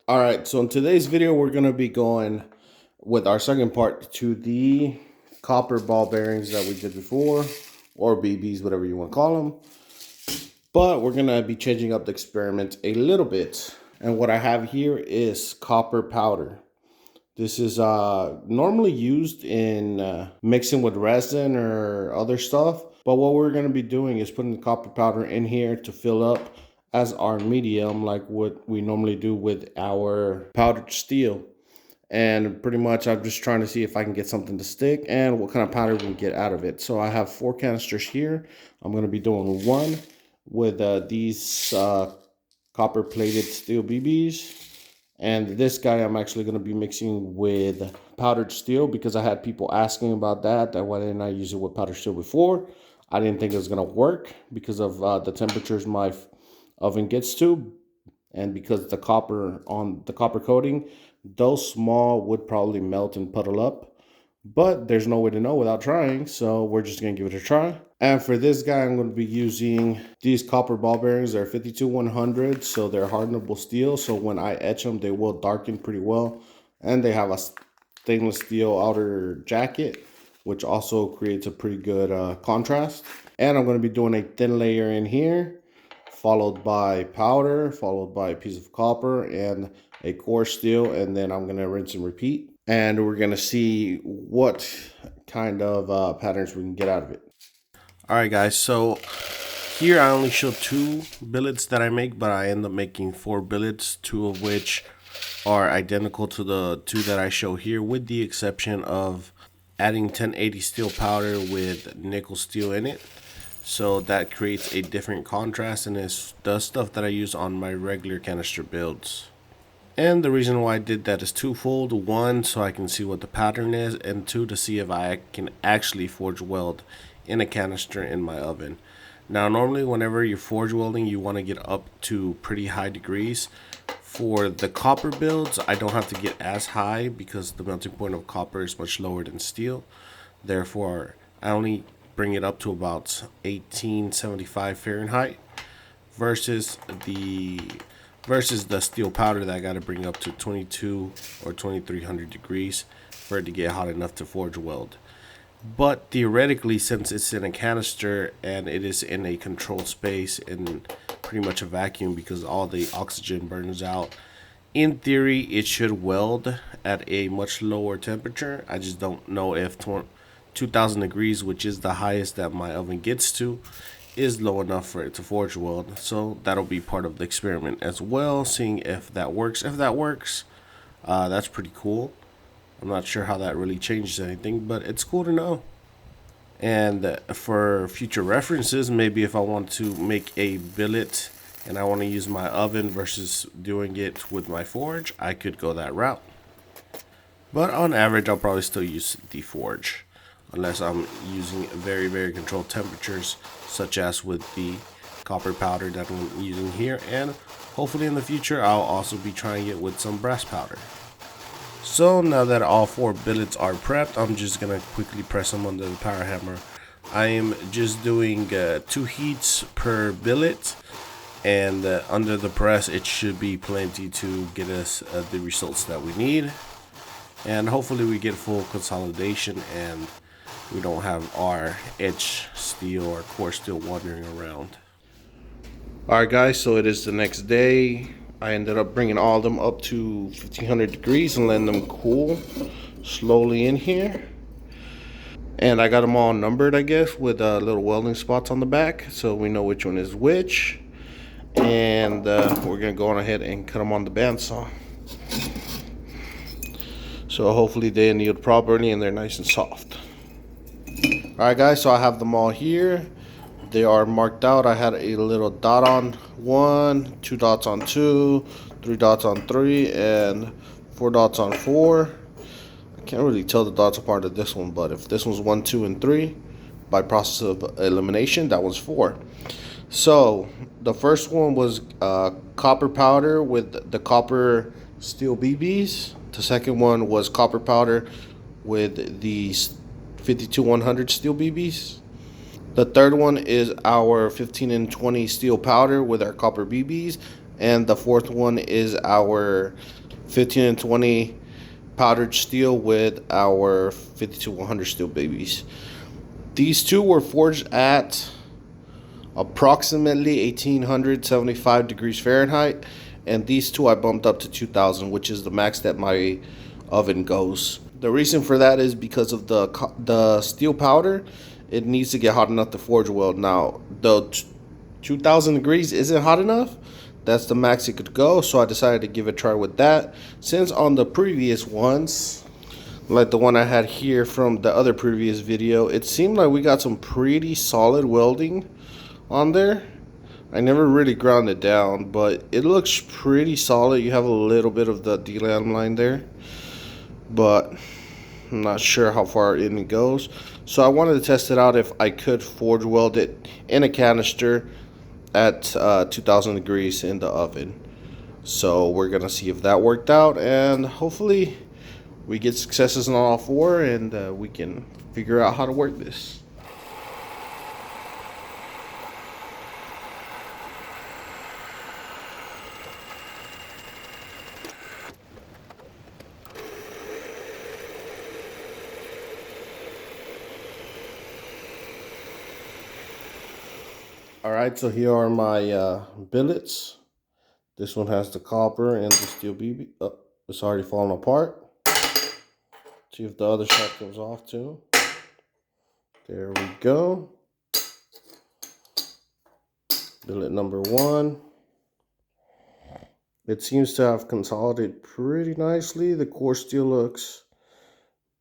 All right, so in today's video, we're going to be going with our second part to the copper ball bearings that we did before, or BBs, whatever you want to call them. But we're going to be changing up the experiment a little bit. And what I have here is copper powder. This is normally used in mixing with resin or other stuff. But what we're going to be doing is putting the copper powder in here to fill up as our medium, like what we normally do with our powdered steel. And pretty much I'm just trying to see if I can get something to stick and what kind of powder we can get out of it. So I have 4 canisters here. I'm going to be doing one with these copper plated steel BBs. And this guy I'm actually going to be mixing with powdered steel because I had people asking about that why didn't I use it with powdered steel before. I didn't think it was going to work because of the temperatures my oven gets to, and because the copper on the copper coating, those small would probably melt and puddle up. But there's no way to know without trying, so we're just gonna give it a try. And for this guy, I'm gonna be using these copper ball bearings. They're 52-100, so they're hardenable steel. So when I etch them, they will darken pretty well. And they have a stainless steel outer jacket, which also creates a pretty good contrast. And I'm gonna be doing a thin layer in here, followed by powder, followed by a piece of copper and a core steel, and then I'm gonna rinse and repeat. And we're gonna see what kind of patterns we can get out of it. All right, guys. So here I only show 2 billets that I make, but I end up making 4 billets, 2 of which are identical to the 2 that I show here, with the exception of adding 1080 steel powder with nickel steel in it. So that creates a different contrast, and it's the stuff that I use on my regular canister builds. And the reason why I did that is twofold. One, so I can see what the pattern is, and two, to see if I can actually forge weld in a canister in my oven. Now, normally whenever you're forge welding, you want to get up to pretty high degrees. For the copper builds, I don't have to get as high because the melting point of copper is much lower than steel. Therefore, I only bring it up to about 1875 Fahrenheit versus the steel powder that I got to bring up to 22 or 2300 degrees for it to get hot enough to forge weld. But theoretically, since it's in a canister and it is in a controlled space in pretty much a vacuum because all the oxygen burns out, in theory it should weld at a much lower temperature. I just don't know if 2000 degrees, which is the highest that my oven gets to, is low enough for it to forge weld. So that'll be part of the experiment as well, seeing if that works. If that works, that's pretty cool. I'm not sure how that really changes anything, but it's cool to know. And for future references, maybe if I want to make a billet and I want to use my oven versus doing it with my forge, I could go that route. But on average, I'll probably still use the forge, unless I'm using very, very controlled temperatures, such as with the copper powder that I'm using here. And hopefully in the future, I'll also be trying it with some brass powder. So now that all 4 billets are prepped, I'm just gonna quickly press them under the power hammer. I am just doing 2 heats per billet, and under the press it should be plenty to get us the results that we need. And hopefully we get full consolidation and we don't have our edge steel or core steel wandering around. Alright guys, so it is the next day. I ended up bringing all of them up to 1500 degrees and letting them cool slowly in here. And I got them all numbered, I guess, with little welding spots on the back, so we know which one is which. And we're gonna go on ahead and cut them on the bandsaw. So hopefully they annealed properly and they're nice and soft. Alright guys, so I have them all here. They are marked out. I had a little dot on 1, 2 dots on 2, 3 dots on 3, and 4 dots on 4. I can't really tell the dots apart of this one, but if this one's 1, 2, and 3, by process of elimination, that one's 4. So the first one was copper powder with the copper steel BBs. The second one was copper powder with the 52-100 steel BBs. The third one is our 15 and 20 steel powder with our copper BBs. And the fourth one is our 15 and 20 powdered steel with our 52-100 steel babies. These two were forged at approximately 1875 degrees Fahrenheit, and these two I bumped up to 2000, which is the max that my oven goes. The reason for that is because of the steel powder. It needs to get hot enough to forge well. Now, the 2000 degrees isn't hot enough. That's the max it could go, so I decided to give it a try with that. Since on the previous ones, like the one I had here from the other previous video, it seemed like we got some pretty solid welding on there. I never really ground it down, but it looks pretty solid. You have a little bit of the delam line there, but I'm not sure how far in it goes. So I wanted to test it out if I could forge weld it in a canister at 2000 degrees in the oven. So we're gonna see if that worked out, and hopefully we get successes on all four, and we can figure out how to work this. All right, so here are my billets. This one has the copper and the steel BB. Oh, it's already falling apart. See if the other side comes off too. There we go. Billet number one. It seems to have consolidated pretty nicely. The core steel looks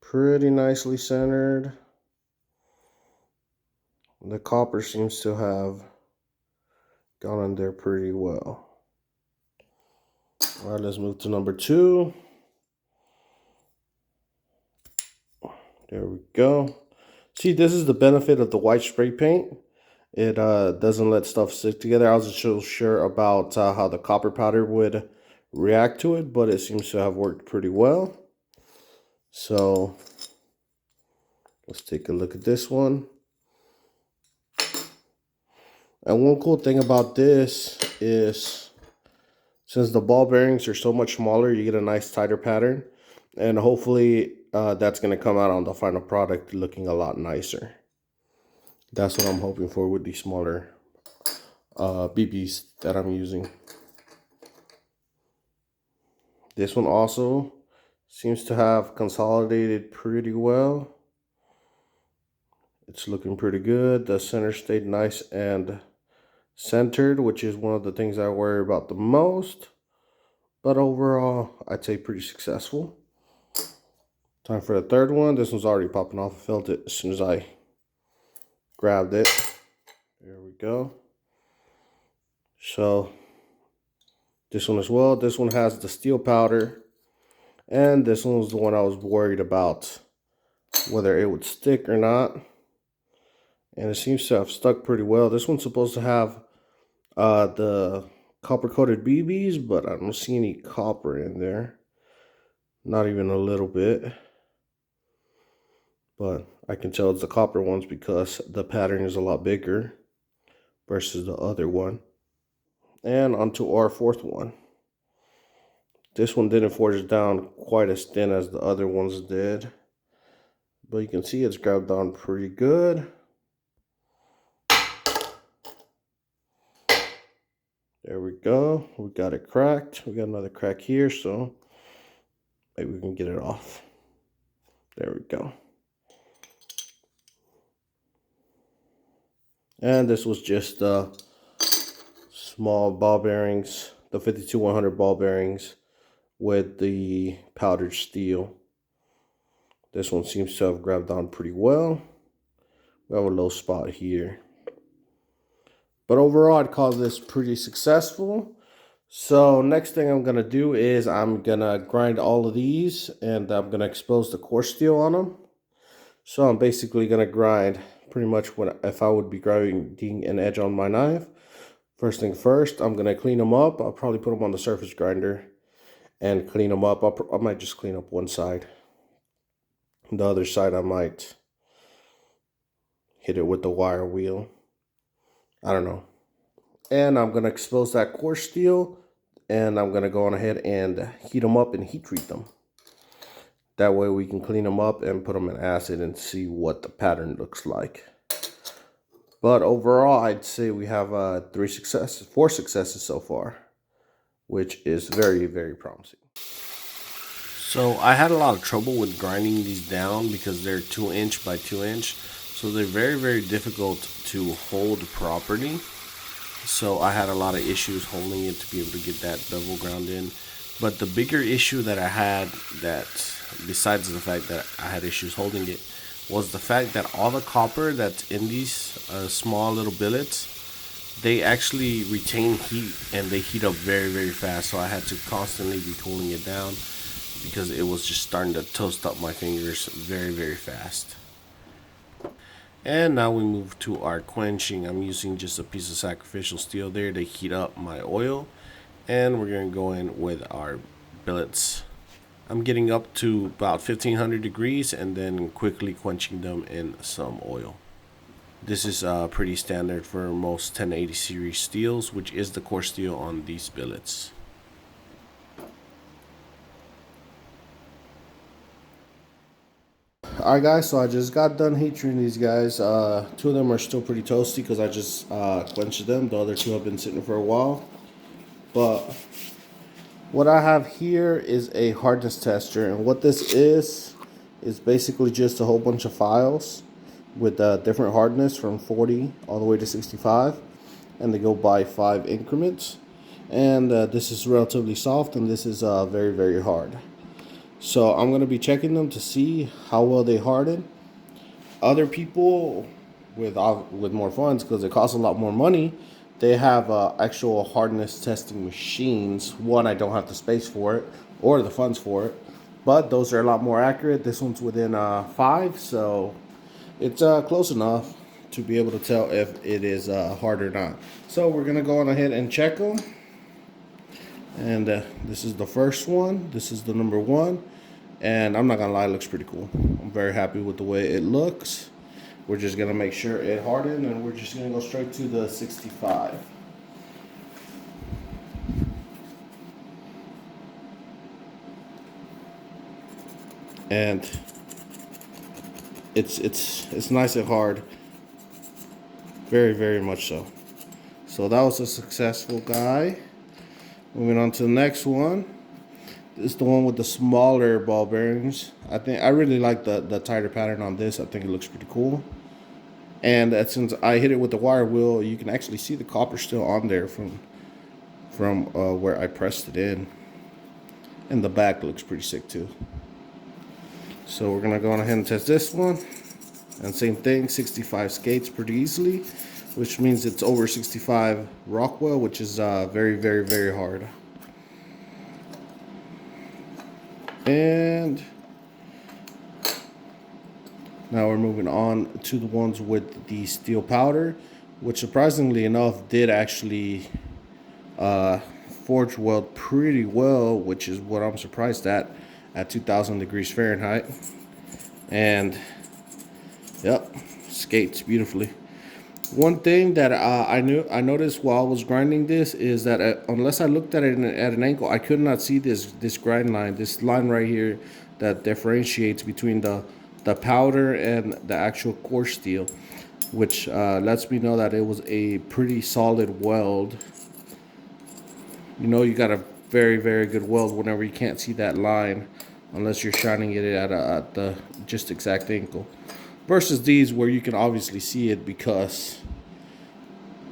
pretty nicely centered. The copper seems to have gone in there pretty well. All right, let's move to number two. There we go. See, this is the benefit of the white spray paint. It doesn't let stuff stick together. I wasn't so sure about how the copper powder would react to it, but it seems to have worked pretty well. So let's take a look at this one. And one cool thing about this is, since the ball bearings are so much smaller, you get a nice tighter pattern. And hopefully that's going to come out on the final product looking a lot nicer. That's what I'm hoping for with these smaller BBs that I'm using. This one also seems to have consolidated pretty well. It's looking pretty good. The center stayed nice and centered, which is one of the things I worry about the most. But overall, I'd say pretty successful. Time for the third one. This one's already popping off. I felt it as soon as I grabbed it. There we go. So this one as well. This one has the steel powder. And this one was the one I was worried about whether it would stick or not. And it seems to have stuck pretty well. This one's supposed to have the copper coated BBs, but I don't see any copper in there. Not even a little bit. But I can tell it's the copper ones because the pattern is a lot bigger versus the other one. And onto our fourth one. This one didn't forge down quite as thin as the other ones did. But you can see it's grabbed on pretty good. There we go. We got it cracked. We got another crack here, so maybe we can get it off. There we go. And this was just small ball bearings, the 52-100 ball bearings with the powdered steel. This one seems to have grabbed on pretty well. We have a low spot here. But overall, I'd call this pretty successful. So next thing I'm going to do is I'm going to grind all of these, and I'm going to expose the core steel on them. So I'm basically going to grind pretty much if I would be grinding an edge on my knife. First thing first, I'm going to clean them up. I'll probably put them on the surface grinder and clean them up. I might just clean up one side. The other side, I might hit it with the wire wheel. I don't know. And I'm going to expose that core steel and I'm gonna go on ahead and heat them up and heat treat them. That way we can clean them up and put them in acid and see what the pattern looks like. But overall, I'd say we have 4 successes so far, which is very, very promising. So I had a lot of trouble with grinding these down because they're 2" by 2". So they're very, very difficult to hold properly. So I had a lot of issues holding it to be able to get that bevel ground in. But the bigger issue that I had, that besides the fact that I had issues holding it, was the fact that all the copper that's in these small little billets, they actually retain heat and they heat up very, very fast. So I had to constantly be cooling it down because it was just starting to toast up my fingers very, very fast. And now we move to our quenching. I'm using just a piece of sacrificial steel there to heat up my oil. And we're going to go in with our billets. I'm getting up to about 1500 degrees and then quickly quenching them in some oil. This is pretty standard for most 1080 series steels, which is the core steel on these billets. Alright guys, so I just got done heat treating these guys. 2 of them are still pretty toasty because I just quenched them. The other 2 have been sitting for a while. But what I have here is a hardness tester, and what this is basically just a whole bunch of files with different hardness from 40 all the way to 65, and they go by 5 increments. And this is relatively soft, and this is very, very hard. So I'm going to be checking them to see how well they harden. Other people with more funds, because it costs a lot more money, they have actual hardness testing machines. One, I don't have the space for it or the funds for it, but those are a lot more accurate. This one's within 5, so it's close enough to be able to tell if it is hard or not. So we're going to go on ahead and check them. And this is the first one. This is the number 1. And I'm not gonna lie, it looks pretty cool. I'm very happy with the way it looks. We're just gonna make sure it hardened, and we're just gonna go straight to the 65. And it's nice and hard. Very, very much so. So that was a successful guy. Moving on to the next one. This is the one with the smaller ball bearings. I really like the tighter pattern on this. I think it looks pretty cool. And since I hit it with the wire wheel, you can actually see the copper still on there from where I pressed it in. And the back looks pretty sick too. So we're gonna go on ahead and test this one. And same thing, 65 skates pretty easily, which means it's over 65 Rockwell, which is very, very, very hard. And now we're moving on to the ones with the steel powder, which surprisingly enough did actually forge weld pretty well, which is what I'm surprised at 2000 degrees Fahrenheit. And yep, skates beautifully. One thing that I noticed while I was grinding this is that unless I looked at it at an angle, I could not see this grind line, this line right here that differentiates between the powder and the actual core steel, which lets me know that it was a pretty solid weld. You know, you got a very, very good weld whenever you can't see that line unless you're shining it at the just exact angle. Versus these where you can obviously see it because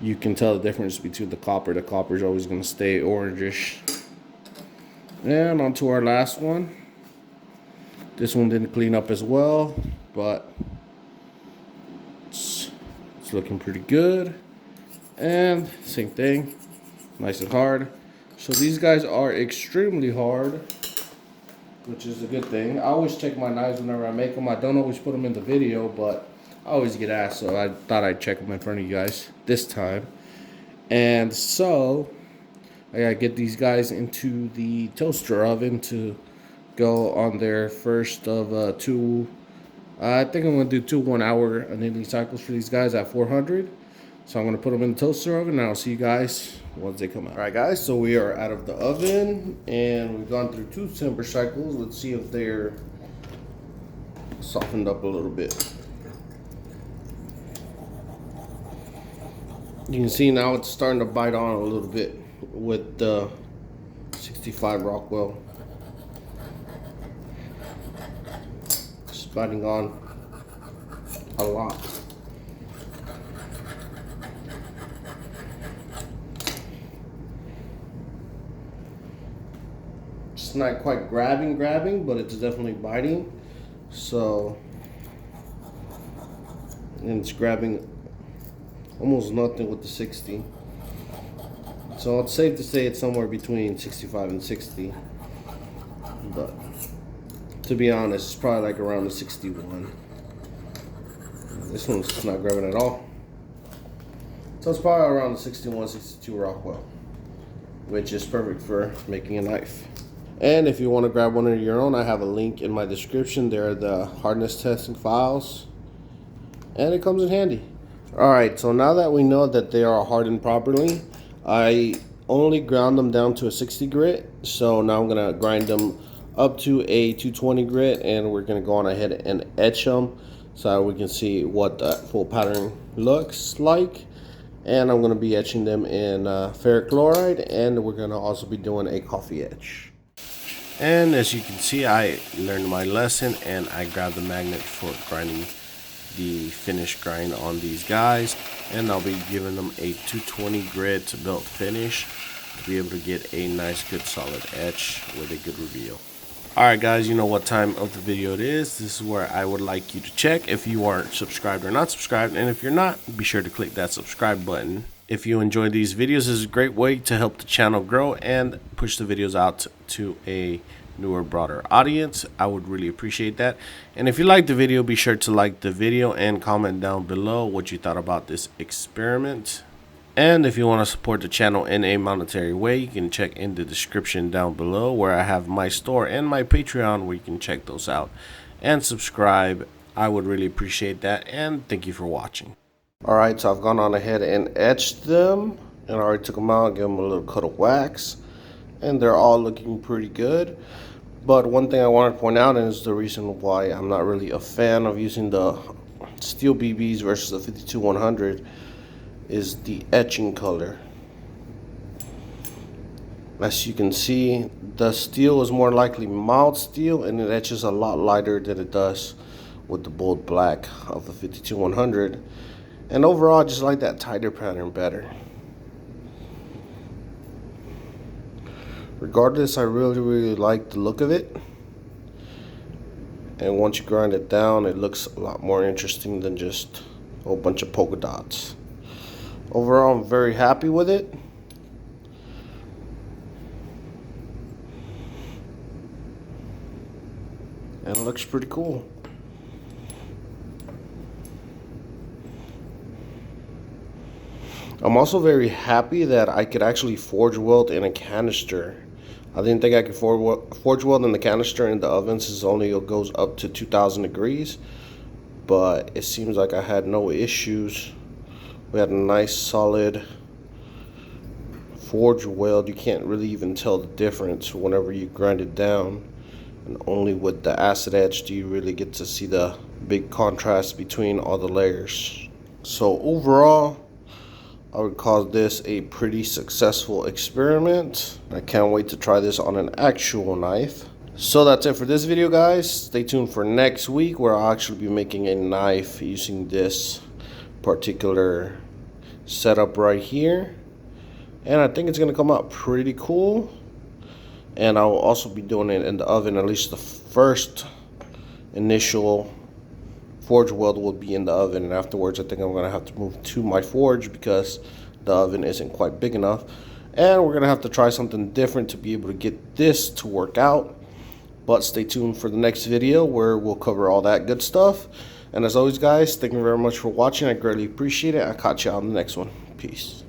you can tell the difference between the copper. The copper is always going to stay orangish. And on to our last one. This one didn't clean up as well, but it's looking pretty good. And same thing, nice and hard. So these guys are extremely hard, which is a good thing. I always check my knives whenever I make them. I don't always put them in the video, but I always get asked, so I thought I'd check them in front of you guys this time. And so I gotta get these guys into the toaster oven to go on their first of 2. I think I'm gonna do 2 1-hour annealing cycles for these guys at 400. So I'm gonna put them in the toaster oven, and I'll see you guys once they come out. All right, guys, so we are out of the oven and we've gone through 2 temperature cycles. Let's see if they're softened up a little bit. You can see now it's starting to bite on a little bit with the 65 Rockwell. It's biting on a lot. It's not quite grabbing, but it's definitely biting. So, and it's grabbing almost nothing with the 60. So it's safe to say it's somewhere between 65 and 60. But to be honest, it's probably like around the 61. This one's not grabbing at all. So it's probably around the 61, 62 Rockwell, which is perfect for making a knife. And if you want to grab one of your own, I have a link in my description. There are the hardness testing files, and it comes in handy. Alright, so now that we know that they are hardened properly, I only ground them down to a 60 grit. So now I'm going to grind them up to a 220 grit, and we're going to go on ahead and etch them so we can see what the full pattern looks like. And I'm going to be etching them in ferric chloride, and we're going to also be doing a coffee etch. And as you can see, I learned my lesson and I grabbed the magnet for grinding the finished grind on these guys, and I'll be giving them a 220 grit belt finish to be able to get a nice good solid etch with a good reveal. Alright guys, you know what time of the video it is. This is where I would like you to check if you aren't subscribed or not subscribed, and if you're not, be sure to click that subscribe button. If you enjoy these videos, this is a great way to help the channel grow and push the videos out to a newer, broader audience. I would really appreciate that. And if you liked the video, be sure to like the video and comment down below what you thought about this experiment. And if you want to support the channel in a monetary way, you can check in the description down below where I have my store and my Patreon where you can check those out. And subscribe. I would really appreciate that, and thank you for watching. Alright, so I've gone on ahead and etched them, and I already took them out and gave them a little coat of wax, and they're all looking pretty good. But one thing I want to point out, and is the reason why I'm not really a fan of using the steel BBs versus the 52-100, is the etching color. As you can see, the steel is more likely mild steel, and it etches a lot lighter than it does with the bold black of the 52-100. And overall, I just like that tighter pattern better. Regardless, I really like the look of it. And once you grind it down, it looks a lot more interesting than just a whole bunch of polka dots. Overall, I'm very happy with it. And it looks pretty cool. I'm also very happy that I could actually forge weld in a canister. I didn't think I could forge weld in the canister in the oven, since it goes up to 2000 degrees. But it seems like I had no issues. We had a nice solid forge weld. You can't really even tell the difference whenever you grind it down. And only with the acid etch do you really get to see the big contrast between all the layers. So overall, I would call this a pretty successful experiment. I can't wait to try this on an actual knife. So that's it for this video, guys. Stay tuned for next week, where I'll actually be making a knife using this particular setup right here. And I think it's going to come out pretty cool. And I'll also be doing it in the oven. At least the first initial forge weld will be in the oven, and afterwards I think I'm gonna have to move to my forge because the oven isn't quite big enough, and we're gonna have to try something different to be able to get this to work out. But stay tuned for the next video where we'll cover all that good stuff. And as always, guys, thank you very much for watching. I greatly appreciate it. I'll catch you on the next one. Peace.